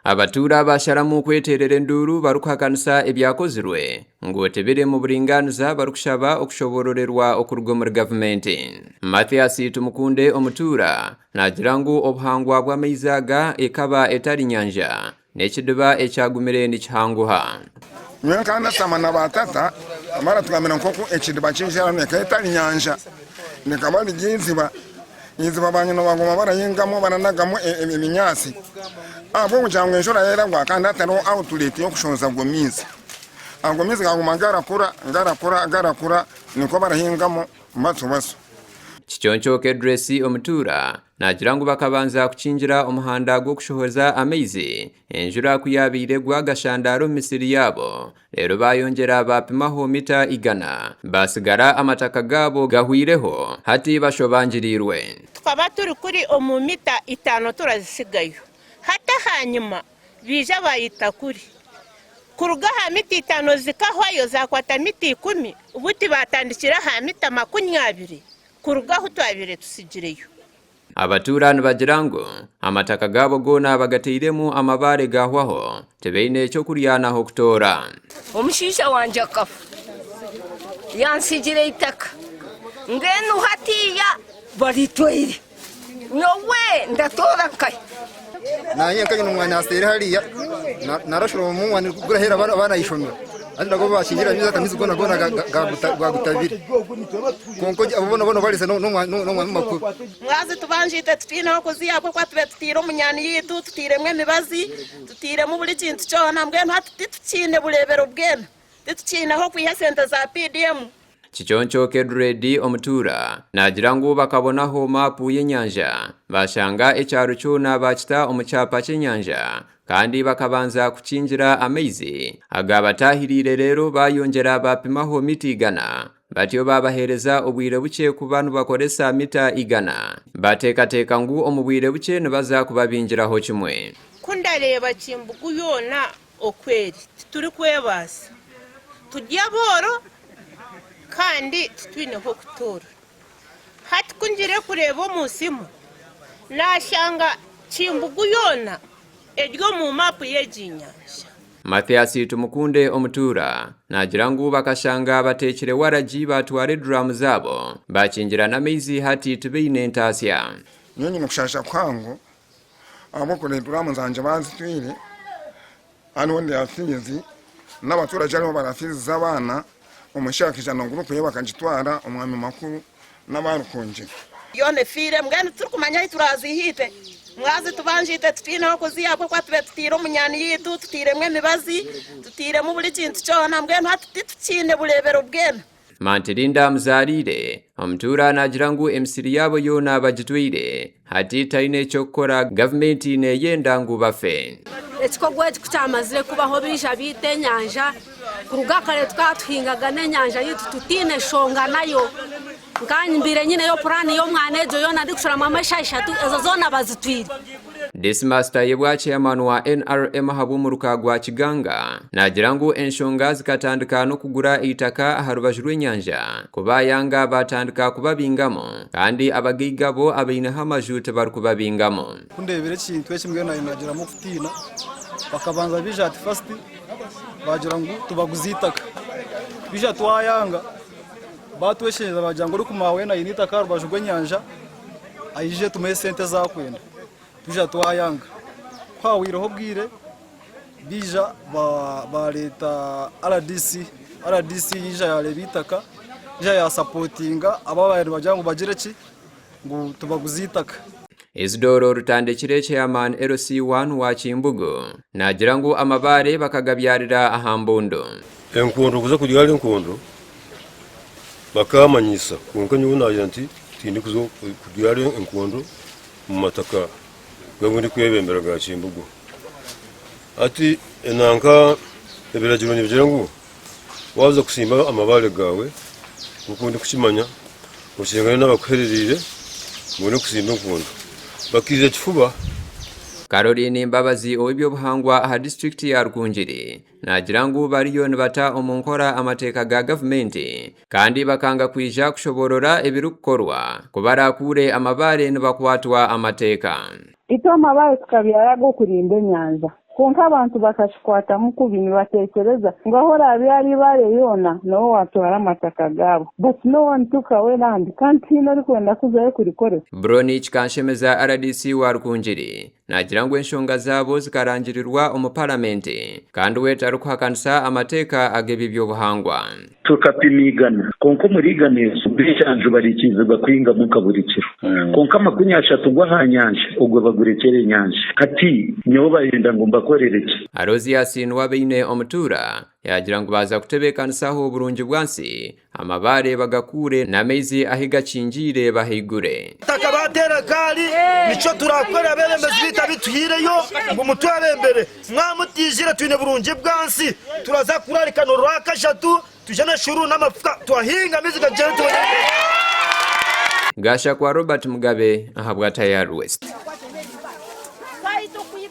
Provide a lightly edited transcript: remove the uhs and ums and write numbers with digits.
Abatuura basharamu kweterera enduru barukuhakanisa ebyakozirwe ng'otebere mu buringaniza barukushaba okushobororerwa okuruga muri gavumenti. Mathias Tumukunde Omutuura nagira ngu obuhangwa bw'amaizi aga ekaba etari nyanja n'ekidiba ekyagumire nikihanguha. Mwenkana samana batata amara tugamira nkoko ekidiba kinjara n'eketari nyanja nikaba ligiziba iziba banyino bagoma barayingamo baranagamo eminyasi abo kujangwe enshora yera gwa kandi ataro outlet yo kushonza gomizi agomizi gaguma garakura niko barahingamo matsubaso. Kichoncho Kedresi Omutuura nagira ngu bakabanza kukinjira omuhanda gw'okushohoza amaizi enjura kuyabire gwagashandaro mu misiri yabo rero bayongera bapimaho mita 100 basigara amataka gabo gahwireho hati bashobangirirwe. Tukaba turi kuri omu mita 5 turazisigayo hata hanyuma bija bayita kuri kuruga ha mita 5 zikahwayo zakwata mita 10 ubuti batandikira ha mita 20 kurugaho twabire tusigireyo. Abatuura nibagira ngu amataka gabo gona bagateiremu amabare gahwaho tebeine ekyo kuryanaho kutora. Omushisha wanje akafu yansigire itaka ngenu hatiya baritwire nowe ndatora nkai nanye kanyo n'umwana asere hariya narashoro umwana gurahera bana yishomera andi nago bashingira nyiza kamizi gona gagutabire konko abona balise no makuru mwazi tubanjite tutine ko ziyako kwa tube tutire umunyani yitu tutire mwe mibazi tutire mu buri kintu cyona mbwe tutine burebero bwena tutine ho kwihesenta za PDM. Kichoncho Kedredi Omutuura nagira ngu bakabonaho mapu y'enyanja bashanga ekyaro cyona bakita omucyapa cy'enyanja kandi bakabanza kukinjira amaizi agabatahirire rero bayongera bapimaho miti 100 batyo babahereza obwire buke ku bantu bakoresa mita 100 batekateka ngu omubwire buke nibaza kubabinjiraho kimwe. Kundareba Kimbugu yona okweri turi kwebasa tujya boro kandi tutwine ho kutora hati kunjire kureba musimu nashanga Kimbugu yona edyo mu mapu yejinyanja. Mathias Tumukunde Omutuura nagira ngu bakashanga batekire waraji batware drum zabo bakinjira n'amaizi hati tubeine ntasya. Nyinyi mukushasha kwangu abo kule drum zanje bazitwire ani wonde afizi n'abaturage arimo barafizi z'abana umushakisha no gurupe y'abakagitwara umwami makuru n'abarukungiri yone fire mbwene turi kumanya turazihite mwazi tubanjite tutine ko ziyako kwa tube tutire umunyani yitu tutire mwe mibazi tutire mu buri kintu cyona mbwene tutine burebero bwena. Mantirinda Mzarire Omutuura nagira ngu emisiri yabo yona bagitwire hati taine cyokora gavumenti neyenda ngu bafe. Ekikogwa kutamazire kubaho bija bite nyanja kuruga kare twatuhingaga n'enyanja yitu tutine shonga nayo nkanyimbire nyine yo plani yo mwanejo yona ndikushora mamasha 3 ezo zona bazitwire. Dismaster yebwa chairman wa NRM Ahabw'Enshonga gwa Kiganga nagira ngu enshonga zikatandika no kugura itaka harubaju rw'enyanja kubayanga batandika kubabingamo kandi abagigabo abaina hamajute barukubabingamo. Kundebere kintu ekimwe nagira mu kutina bakabanza bija ati first bagira ngu tubaguzitaka bija twayanga batweshereza bagira ngo rukumawe na initaka harubaju rw'enyanja ayije tume sente za kwenda bija twayanga kwawireho bwire bija ba leta RDC yija yale bitaka ija ya supportinga ababaye bagira ngo bagire ki ngo tubaguzitaka. Isidoro Rutandekire chairman LC1 wa Kimbugu nagira ngu amabare bakagabyarira ahambondo enkondo kuza kuryala enkondo bakamanyisa kunkanyo nagira nti tindi kuzo kuryala enkondo mu mataka gaburi kwebembera ga Kimbugu ati enanka ebiragiro nibigira ngu waza kusimba amabare gawe ukundi kukimanya ukingana n'abakuhererire mubone kusimba enkondo bakize kifuba Caroline Mbabazi ow'ebyobuhangwa aha district ya Rukungiri nagira ngu bariyo nibata omu nkora amateeka ga gavumenti kandi bakanga kwija kushoborora ebirikukorwa kubarakure amabare nibakwatwa amateeka. Ito amabare tukabyara go kurinda enyanja konka abantu bakashikwata mukubi nibatekereza ngo ahora byari bare yona no watwara amataka gabo but no one took away land can't hino kwenda kuzaye kurikore. Broni Kanshemeza RDC wa Rukungiri nagira ngu enshonga zabo zikarangirirwa omu parliament kandi weta rukuhakanisa amateeka ag'ebyobuhangwa tukapimigana konko muriganisho bishanju barikizibwa kwinga mukaburikiro konka makunyashatu gwa hanyanja ubwo bagurekere nyanja kati nyo bayenda ngo mbakorereke. Arozi yasinwa beine Abatuura yagira ngo baza kutebekansaho burungi bwansi amabare bagakure n'amezi ahigakingire bahigure takabatera kali nico turakora berembezi bita bituhireyo ngo mutwabembere mwamutijira twine burungi bwansi turaza kurarika no rwakashatu tujana shuru n'amafuka twahinga miziga jento. Gasha kwa Robert Mugabe, Ahabw'Enshonga West.